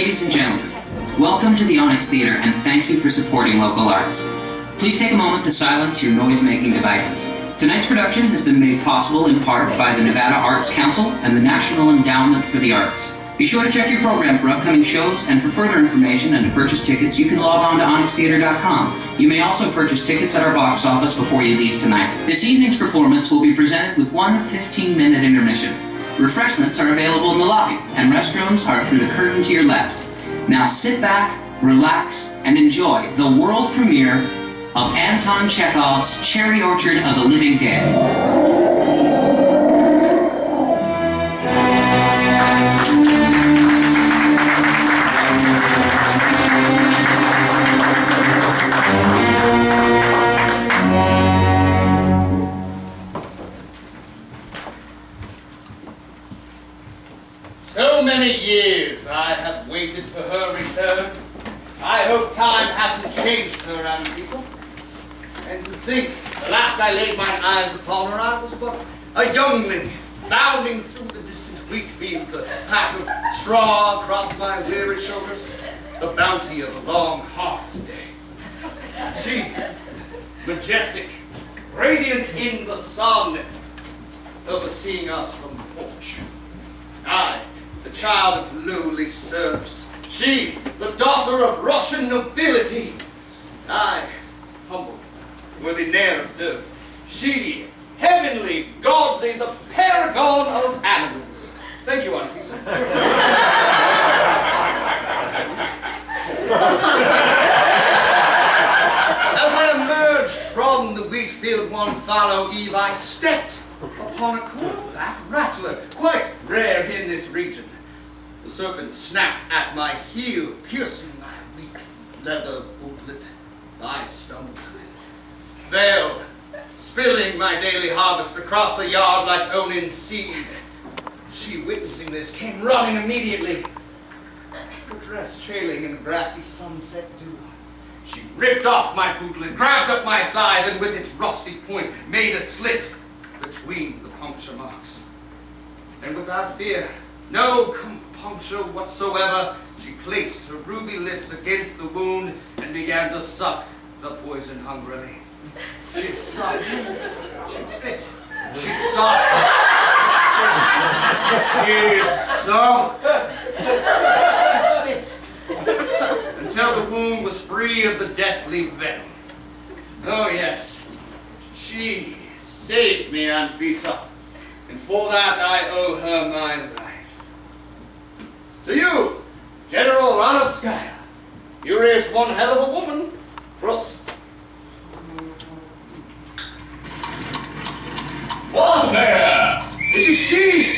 Ladies and gentlemen, welcome to the Onyx Theater and thank you for supporting local arts. Please take a moment to silence your noise-making devices. Tonight's production has been made possible in part by the Nevada Arts Council and the National Endowment for the Arts. Be sure to check your program for upcoming shows, and for further information and to purchase tickets, you can log on to onyxtheater.com. You may also purchase tickets at our box office before you leave tonight. This evening's performance will be presented with one 15-minute intermission. Refreshments are available in the lobby, and restrooms are through the curtain to your left. Now sit back, relax, and enjoy the world premiere of Anton Chekhov's Cherry Orchard of the Living Dead. So many years I have waited for her return. I hope time hasn't changed her, Anfisa. And to think, the last I laid my eyes upon her, I was but a youngling, bounding through the distant wheat fields, a pack of straw across my weary shoulders, the bounty of a long harvest day. She, majestic, radiant in the sun, overseeing us from the porch. I, the child of lowly serfs. She, the daughter of Russian nobility. I, humble, worthy ne'er of dirt. She, heavenly, godly, the paragon of animals. Thank you, Anfisa. As I emerged from the wheat field one fallow eve, I stepped upon a cornback rattler, quite rare in this region. The serpent snapped at my heel, piercing my weak leather bootlet. I stumbled, fell, spilling my daily harvest across the yard like Onin's seed. She, witnessing this, came running immediately, her dress trailing in the grassy sunset dew. She ripped off my bootlet, grabbed up my scythe, and with its rusty point made a slit between the puncture marks. And without fear, no compunction whatsoever, she placed her ruby lips against the wound and began to suck the poison hungrily. She'd suck, she'd spit, she'd suck, she'd suck, she'd spit, until the wound was free of the deathly venom. Oh yes, she saved me, Anfisa, and for that I owe her my life. To you, General Ranovskaya, you raised one hell of a woman. Prost. What there? It is she,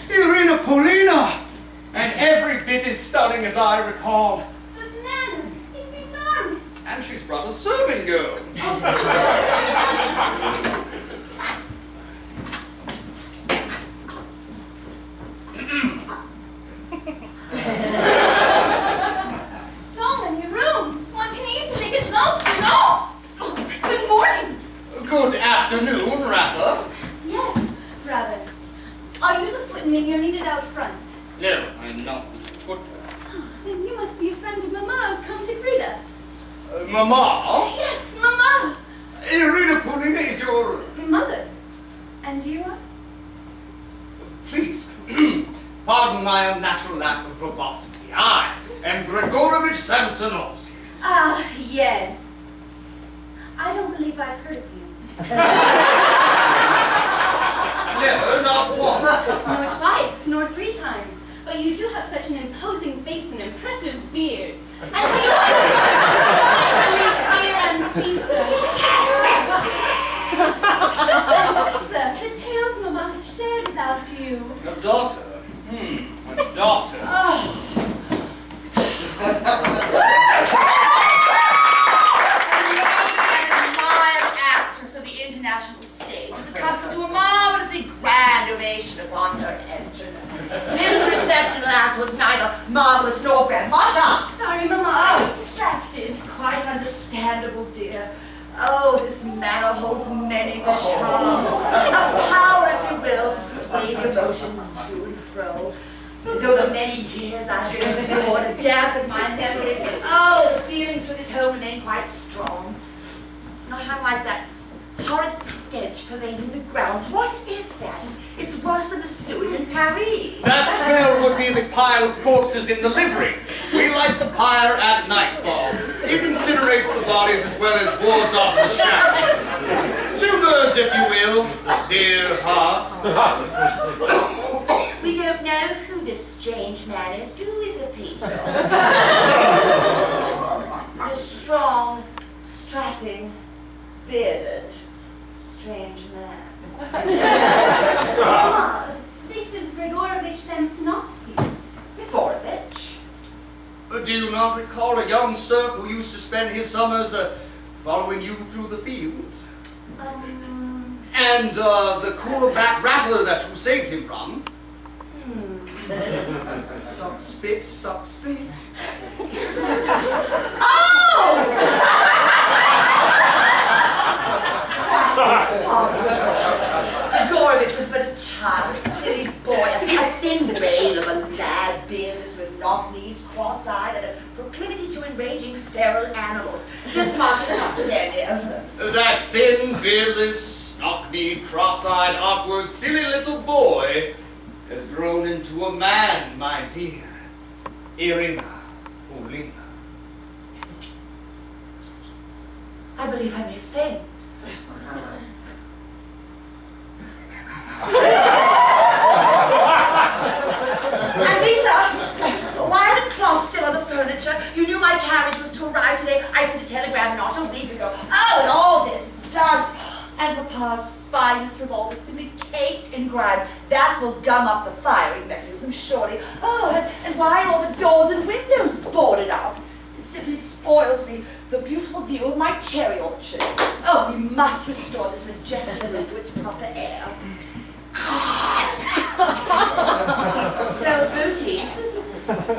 Irina Polina, and every bit as stunning as I recall. But Nana, it's enormous. And she's brought a serving girl. So many rooms. One can easily get lost in all. Good morning. Good afternoon, Rapper. Yes, brother. Are you the footman you're needed out front? No, I'm not. Footman. Oh, then you must be a friend of Mamma's come to greet us. Mama? Yes, Mamma. Irina Polina is your... Mother. And you are? Please, pardon my unnatural lack of robustity. I am Grigorovich Samsonovsky. Ah, yes. I don't believe I've heard of you. Never, not once. Nor twice, nor 3 times. But you do have such an imposing face and impressive beard. And you are dear Anfisa. Anfisa, the tales Mamma has shared about you. A daughter? A daughter. Actress of the international stage is accustomed to a marvelously grand ovation upon her entrance. This reception, alas, was neither marvelous nor grand. Masha! Sorry, Mamma, I was distracted. Quite understandable, dear. Oh, this manner holds many charms. A power, if you will, to sway the emotions to and fro. Though the many years I've been abroad and dampened my memories, oh, the feelings for this home remain quite strong. Not unlike that horrid stench pervading the grounds. What is that? It's worse than the sewers in Paris. That smell would be the pile of corpses in the livery. We light the pyre at nightfall. It incinerates the bodies as well as wards off the shadows. 2 birds, if you will, dear heart. We don't know who this strange man is, do we, Pepito? The strong, strapping, bearded, strange man. Mama, this is Grigorovich Samsonovsky. Grigorovich? Do you not recall a young serf who used to spend his summers following you through the fields? And the cooler-back rattler that you saved him from? Suck spit, suck spit. Oh! Grigorovich was but a child, a silly boy, a thin brain of a lad, beardless with knock-knees, cross-eyed, and a proclivity to enraging feral animals. This much is not tender. That thin, beardless, knock-kneed, cross-eyed, awkward, silly little boy has grown into a man, my dear. Irina Olina. I believe I may faint. Lisa, why are the cloths still on the furniture? You knew my carriage was to arrive today. I sent a telegram not a week ago. Oh, and all this dust. And Papa's finest revolver simply caked in grime. That will gum up the firing mechanism, surely. Oh, and why are all the doors and windows boarded up? It simply spoils the beautiful view of my cherry orchard. Oh, we must restore this majestic room to its proper air. So, Booty,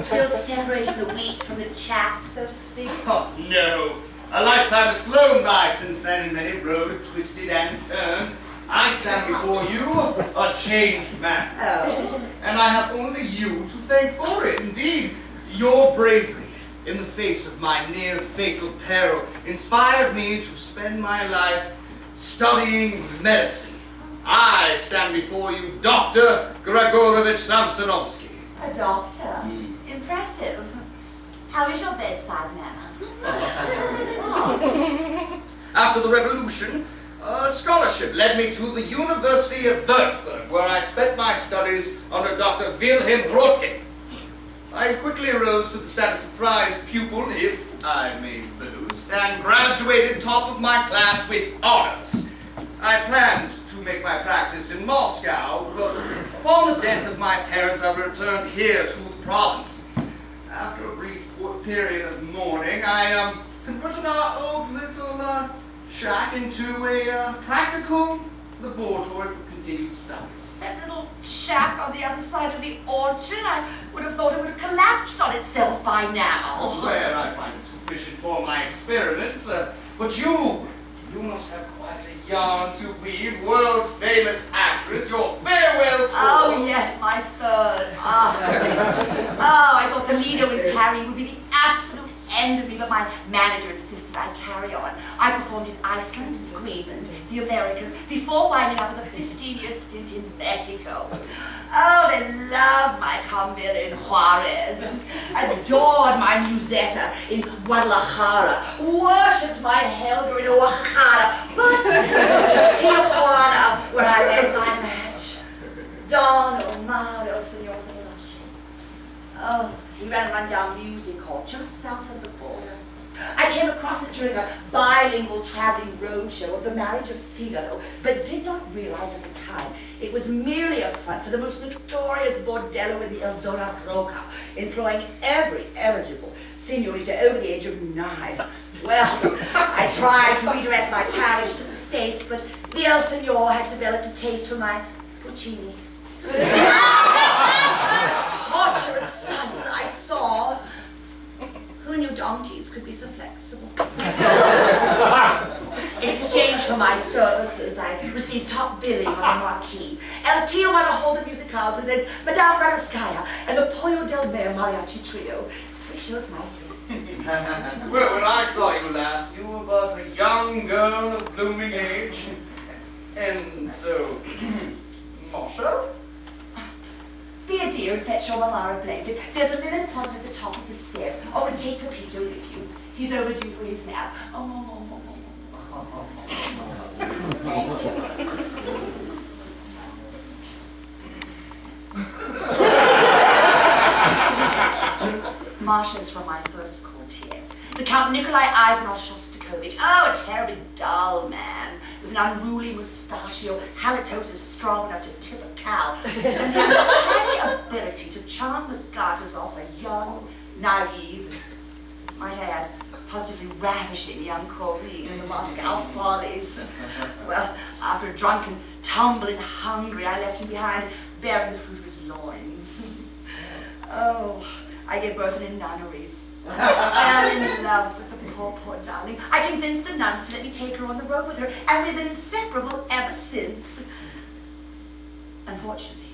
still separating the wheat from the chaff, so to speak? Oh, no. A lifetime has flown by since then, and many rode, twisted, and turned. I stand before you, a changed man. Oh. And I have only you to thank for it. Indeed, your bravery in the face of my near-fatal peril inspired me to spend my life studying medicine. I stand before you, Dr. Grigorovich Samsonovsky. A doctor? Impressive. How is your bedside manner? After the revolution, a scholarship led me to the University of Würzburg, where I spent my studies under Dr. Wilhelm Röttgen. I quickly rose to the status of prize pupil, if I may boast, and graduated top of my class with honors. I planned to make my practice in Moscow, but upon the death of my parents, I returned here to the provinces. After a brief period of mourning, I converted our old little shack into a practical laboratory for continued studies. That little shack on the other side of the orchard, I would have thought it would have collapsed on itself by now. Where I find it sufficient for my experiments, but you must have quite a yarn to weave, world-famous actress, your farewell tour. Oh, yes, my third. Oh, I thought the Lido in Paris would be the absolute end of me, but my manager insisted I carry on. I performed in Iceland, Greenland, the Americas, before winding up with a 15-year stint in Mexico. Oh, they loved my Camilla in Juarez, and adored my Musetta in Guadalajara, worshipped my Helga in Oaxaca, but Tijuana, where I met my match, Don Omar, El Señor de la Noche. Oh, he ran a rundown music hall just south of the border. I came across it during a bilingual traveling roadshow of the Marriage of Figaro, but did not realize at the time it was merely a front for the most notorious bordello in the El Zona Roca, employing every eligible senorita over the age of 9. Well, I tried to redirect my carriage to the States, but the El Senor had developed a taste for my Puccini. Torturous sons I saw. Who knew donkeys could be so flexible? In exchange for my services, I received top billing on the marquee, El Tijuana Holden Musical presents Madame Radoskaya and the Pollo del Mar Mariachi Trio. 3 shows nightly. Well, when I saw you last, you were but a young girl of blooming age. And so, Marshall? Be a dear and fetch your mamma a blanket. There's a linen closet at the top of the stairs. Oh, and take Pepito with you. He's overdue for his nap. Thank you. Masha's from my first courtier, the Count Nikolai Ivanov Shostakovich. Oh, a terribly dull man, with an unruly mustachio, halitosis strong enough to tip a cow, and the uncanny ability to charm the garters off a young, naive, might I add, positively ravishing young Corrie in the Moscow Follies. Well, after a drunken, tumbling hungry, I left him behind, bearing the fruit of his loins. Oh, I gave birth in a nunnery. I fell in love with the poor darling. I convinced the nuns to let me take her on the road with her, and we've been inseparable ever since. Unfortunately,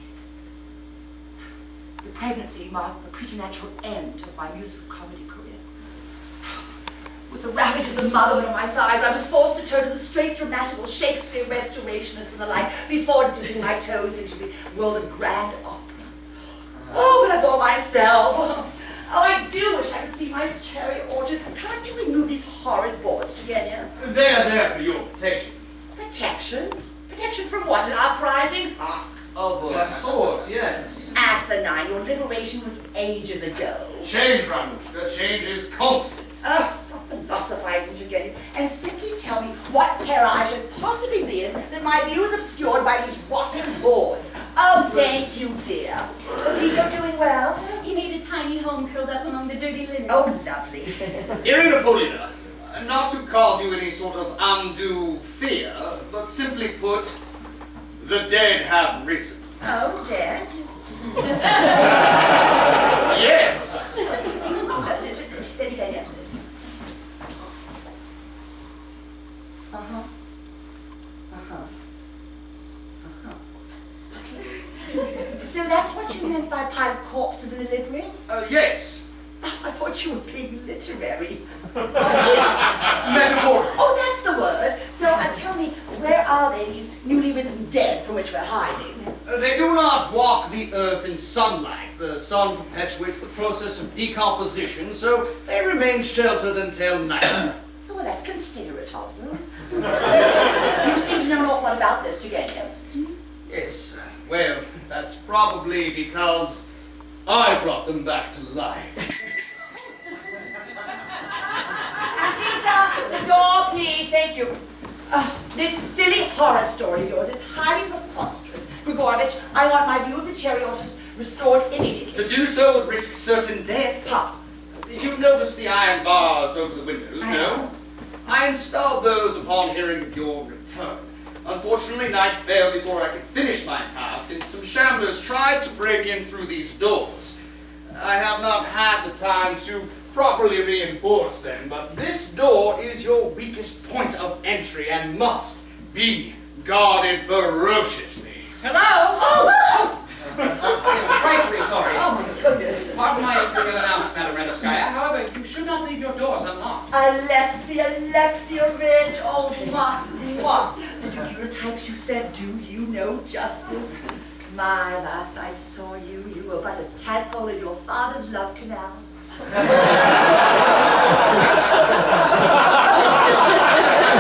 the pregnancy marked the preternatural end of my musical comedy career. With the ravages of motherhood on my thighs, I was forced to turn to the straight dramatical Shakespeare restorationists and the like before dipping my toes into the world of grand opera. Oh, but I bore myself. Oh, I do wish I could see my cherry orchard. Can't you remove these horrid boards to get in? They're there for your protection. Protection? Protection from what? An uprising? Ah, Of a sort, yes. asinine. Your liberation was ages ago. Change, Ranushka. Change is constant. Oh, stop philosophizing, Turgenev, and simply tell me what terror I should possibly be in that my view is obscured by these rotting boards. Oh, thank you, dear. Pepito doing well? He made a tiny home curled up among the dirty linen. Oh, lovely. Irina Napoleona, not to cause you any sort of undue fear, but simply put, the dead have risen. Oh, dead? Yes. Let me digest this. Uh-huh. Uh-huh. Uh-huh. So that's what you meant by pile of corpses in a livery? Yes. Oh, I thought you were being literary. Yes. Metaphorical. Oh, that's the word. So tell me, where are they, these newly risen dead from which we're hiding? They do not walk the earth in sunlight. The sun perpetuates the process of decomposition, so they remain sheltered until night. Oh, well, that's considerate of them. You seem to know an awful lot about this, Turgenev. Yes, well, that's probably because I brought them back to life. And please out the door, please. Thank you. This silly horror story of yours is highly preposterous. Grigorovich, I want my view of the cherry orchard restored immediately. To do so would risk certain death. Pop. You noticed the iron bars over the windows, no? I installed those upon hearing of your return. Unfortunately, night fell before I could finish my task, and some shamblers tried to break in through these doors. I have not had the time to properly reinforce them, but this door is your weakest point of entry and must be guarded ferociously. Hello? Oh! I'm frightfully sorry. Oh, my goodness. Pardon my imprudent announcement, Madame Radoskaya. However, you should not leave your doors unlocked. Alexei Alexeyevich, oh, mwah, mwah. The daguerreotypes you sent do you no justice. My, last I saw you, you were but a tadpole in your father's love canal.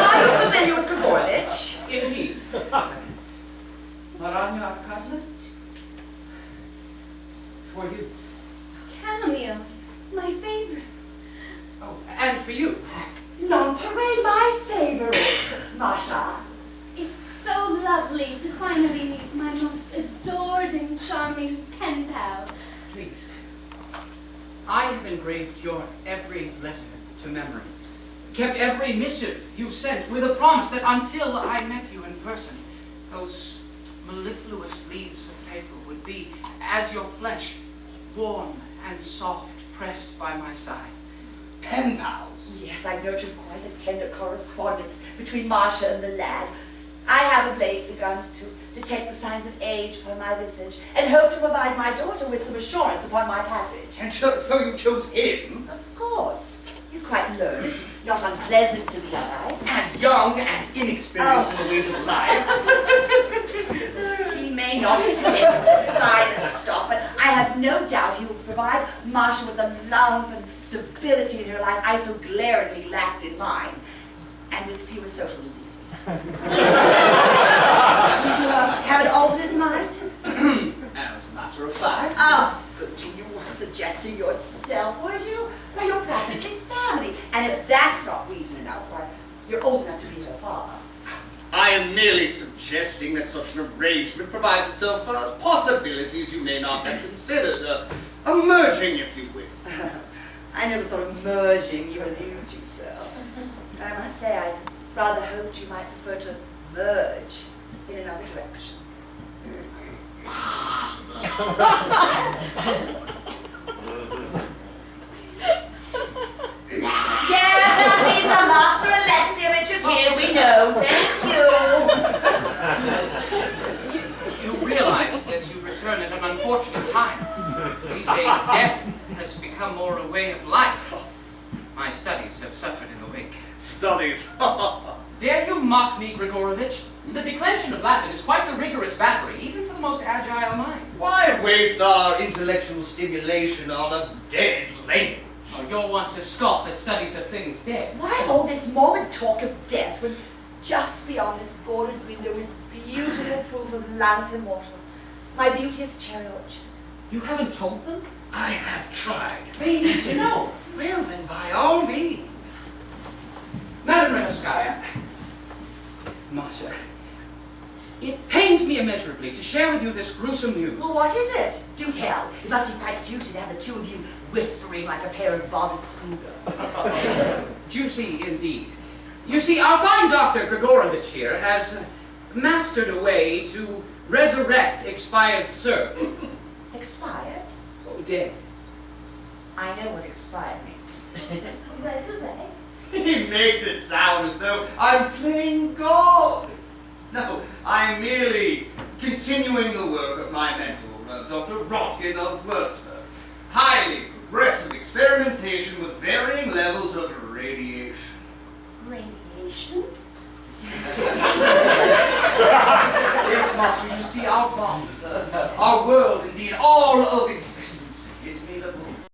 Are you familiar with Grigorovich? Indeed. Maranya Arkadyevna? For you. Chamomiles, my favorite. Oh, and for you. Nonpareil, my favorite. Masha. It's so lovely to finally meet my most adored and charming pen pal. Please. I have engraved your every letter to memory. Kept every missive you sent with a promise that until I met you in person, those mellifluous leaves of paper would be, as your flesh, warm and soft, pressed by my side. Pen pals. Yes, I noted quite a tender correspondence between Masha and the lad. I have of late begun to detect the signs of age upon my visage, and hope to provide my daughter with some assurance upon my passage. And so you chose him? Of course. He's quite learned, not unpleasant to the eye. And young and inexperienced in the ways of life. He may not descend the finest stock, but I have no doubt he will provide Marcia with the love and stability in her life I so glaringly lacked in mine, and with fewer social diseases. Did you have an alternate in mind? As a matter of fact. Ah, but you weren't suggesting yourself, were you? Why, you're practically family, and if that's not reason enough, why, you're old enough to be her father. I am merely suggesting that such an arrangement provides itself for possibilities you may not have considered. A merging, if you will. I know the sort of merging you allude to, sir. And I must say, I rather hoped you might prefer to merge in another direction. Yes, Elisa, Master Alexievich is here, we know. Thank you. You realize that you return at an unfortunate time. These days, death has become more a way of life. My studies have suffered in the wake. Studies. Dare you mock me, Grigorovich? The declension of Latin is quite the rigorous battery, even for the most agile mind. Why waste our intellectual stimulation on a dead language? Oh, you're one to scoff at studies of things dead. Why all this morbid talk of death when just beyond this boarded window is beautiful proof of life immortal? My beauteous cherry orchard. You haven't told them? I have tried. They need to know. Well then, by all means. Madam Renovskaya, Masha, it pains me immeasurably to share with you this gruesome news. Well, what is it? Do tell. It must be quite juicy to have the two of you whispering like a pair of bothered schoolgirls. Juicy indeed. You see, our fine Dr. Grigorovich here has mastered a way to resurrect expired serf. Expired? Oh, dead. I know what expired means. Resurrect? He makes it sound as though I'm playing God. No, I'm merely continuing the work of my mentor, Dr. Rodkin of Würzburg. Highly progressive experimentation with varying levels of radiation. Radiation? Yes, Master, you see, our bodies, our world, indeed, all of its